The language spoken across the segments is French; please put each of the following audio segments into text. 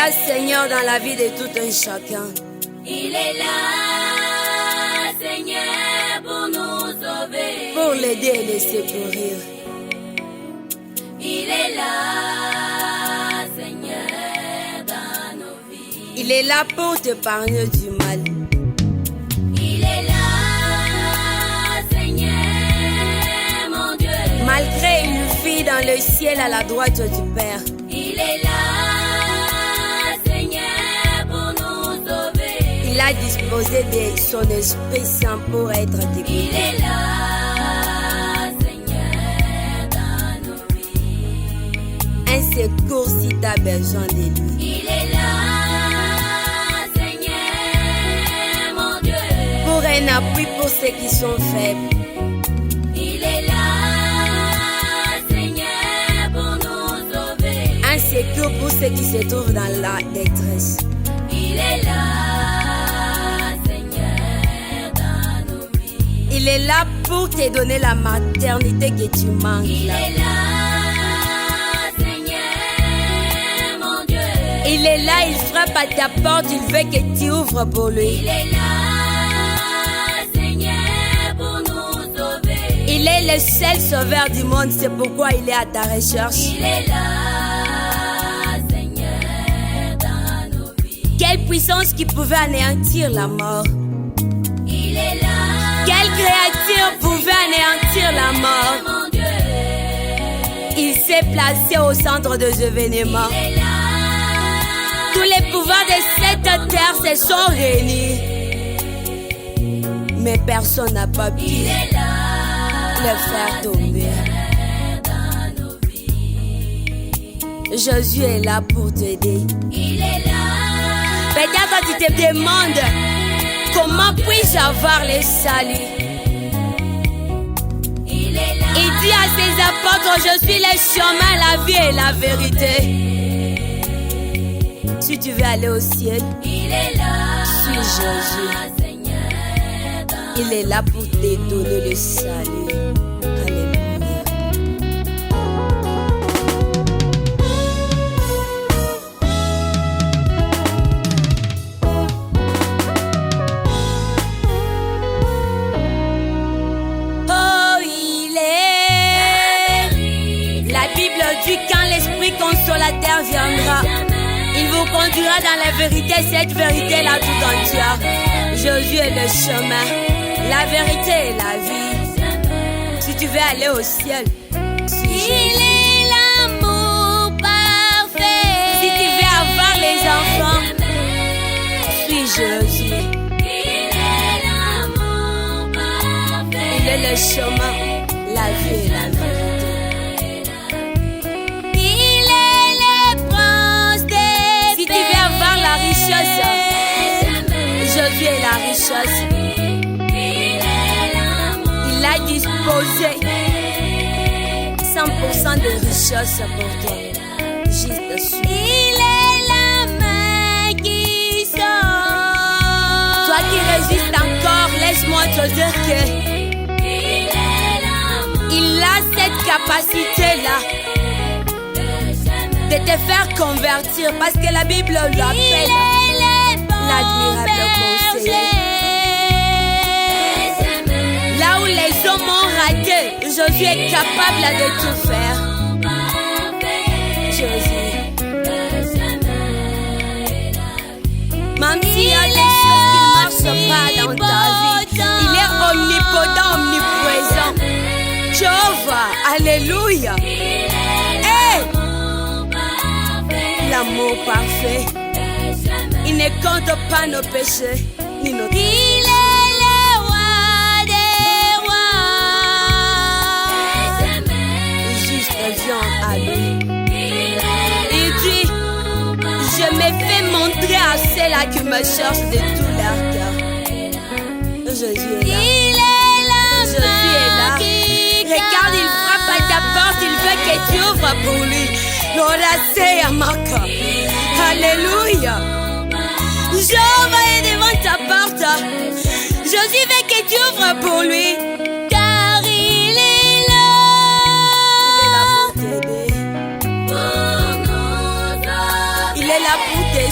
là, Seigneur, dans la vie de tout un chacun. Il est là, Seigneur, pour nous sauver. Pour l'aider et le secourir. Il est là, Seigneur, dans nos vies. Il est là pour t'épargner du mal. Il est là, Seigneur, mon Dieu. Malgré une vie dans le ciel à la droite du Père. Il est là, Seigneur, pour nous sauver. Il a disposé de son Esprit Saint pour être Il dégoûté. est là, Seigneur, dans nos vies. Un secours si tu as besoin de lui. Il est là, Seigneur, mon Dieu. Pour un appui pour ceux qui sont faibles. Il est là, Seigneur, pour nous sauver. Un secours pour ceux qui se trouvent dans la détresse. Il est là, Seigneur, dans nos vies. Il est là pour te donner la maternité que tu manques. Il là. est là, Seigneur, mon Dieu. Il est là, il frappe à ta porte, il veut que tu ouvres pour lui. Il est là, Seigneur, pour nous sauver. Il est le seul sauveur du monde, c'est pourquoi il est à ta recherche. Il est là, Seigneur, dans nos vies. Quelle puissance qui pouvait anéantir la mort. Il est là, Quelle créature pouvait anéantir la mort. mon Dieu. Il s'est placé au centre des événements. Il est là, Tous les pouvoirs de cette terre se sont réunis. Mais personne n'a pas pu il est là, le faire tomber. dans nos vies. Jésus est là pour t'aider. Il est là, Peut-être tu te demandes comment puis-je avoir le salut. il est là, Il dit à ses apôtres, je suis le chemin, la vie et la vérité. Si tu veux aller au ciel, il est là, suis Jésus. Seigneur, dans Il est là pour te donner le salut. Alléluia. Oh, il est. La Bible dit quand l'Esprit consolateur viendra, il vous conduira dans la vérité, cette vérité-là tout entière. Jésus est le chemin, la vérité et la vie. Si tu veux aller au ciel, suis Jésus. il est l'amour parfait. Si tu veux avoir les enfants, suis Jésus. Il est l'amour parfait. Il est le chemin, la vie et la vérité. Il est le prince des Si tu veux avoir la richesse, Jésus est la richesse. Il est l'amour. Il a disposé 100% de richesse pour toi. Juste suis. Il est la main qui sort. Toi qui résistes encore, laisse-moi te dire que Il est l'amour. il a cette capacité-là de te faire convertir parce que la Bible l'appelle l'admirable conseiller. Là où les hommes ont raté, Jésus est capable de tout faire. Jésus. Même s'il y a des choses qui ne marchent pas dans ta vie, il est omnipotent, omniprésent. Jéhovah, alléluia. Hey, l'amour parfait. Il ne compte pas nos péchés, ni nos Il est le roi des rois. juste viens à lui. Il dit, je me fais montrer à ceux-là qui me cherchent de tout leur cœur. Jésus est là. Il est la Jésus est là. main qui Regarde, il frappe à ta porte, il veut que tu ouvres pour lui. L'oracé Amaka. Alléluia. Jéhovah est devant ta porte. Jésus veut que tu ouvres pour lui. car il est là. Il est là pour t'aider. Pour nous sauver. Il est là pour te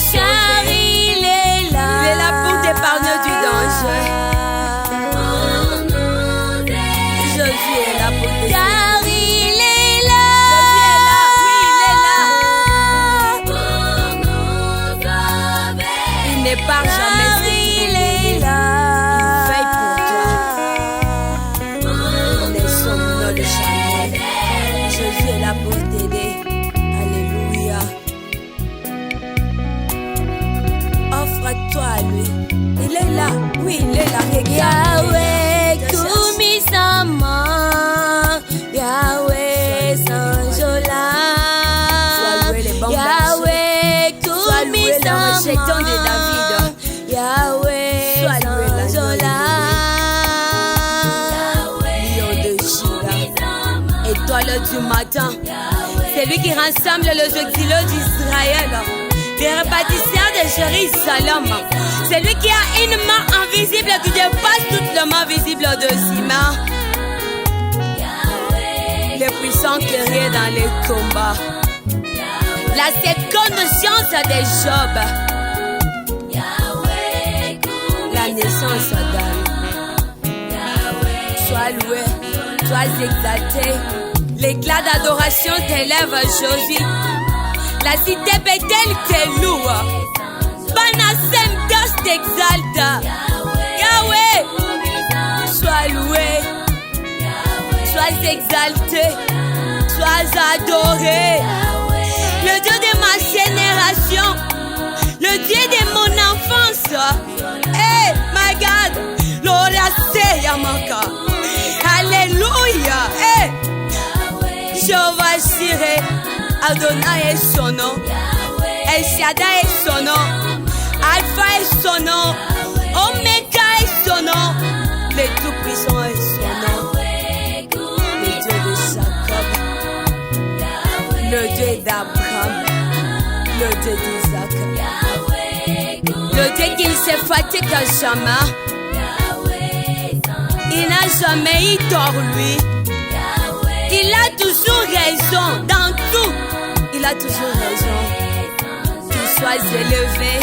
l'étoile du matin. C'est lui qui rassemble les exilés d'Israël, les répartisseurs de Jérusalem. C'est lui qui a une main invisible qui dépasse toute la main visible de Sima. Les puissants guerriers dans les combats. La seconde science de Job. La naissance d'Anne. Sois loué, sois exalté. L'éclat d'adoration t'élève aujourd'hui. La cité Bethel te loue. Banasem Dos t'exalte. Yahweh, sois loué, sois exalté, sois adoré. Le Dieu de ma génération, le Dieu de mon enfance. Hey, my God, Lola Seyamaka. Alléluia. Hey, Jéhovah Jireh, Adonai est son nom. El Shaddai est son nom. Alpha est son nom. Omega est son nom. Le Tout-Puissant est son nom. Le Dieu de Jacob, le Dieu d'Abraham, le Dieu d'Isaac, le Dieu qui ne se fatigue jamais. Il n'a jamais eu tort, lui. Il a toujours raison dans tout. Il a toujours raison. Qu'il soit élevé,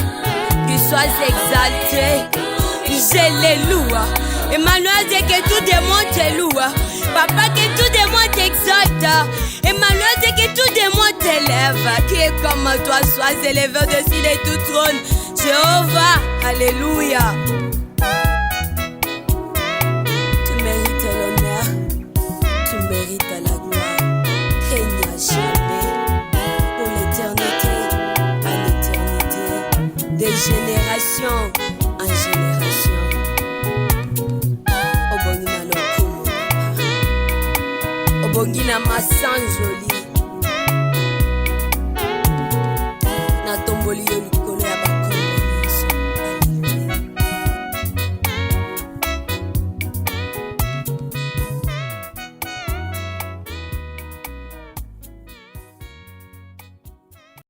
qu'il soit exalté. Je le loue. Emmanuel dit que tout démon te loue. Papa, que tout démon t'exalte. Emmanuel dit que tout démon t'élève. Qui est comme toi, sois élevé au-dessus de tout trône. Jéhovah, alléluia. Tu mérites l'honneur, tu mérites la gloire. Règne à jamais, pour l'éternité, à l'éternité, des générations en génération. Obongina masanjoli na tomboli yo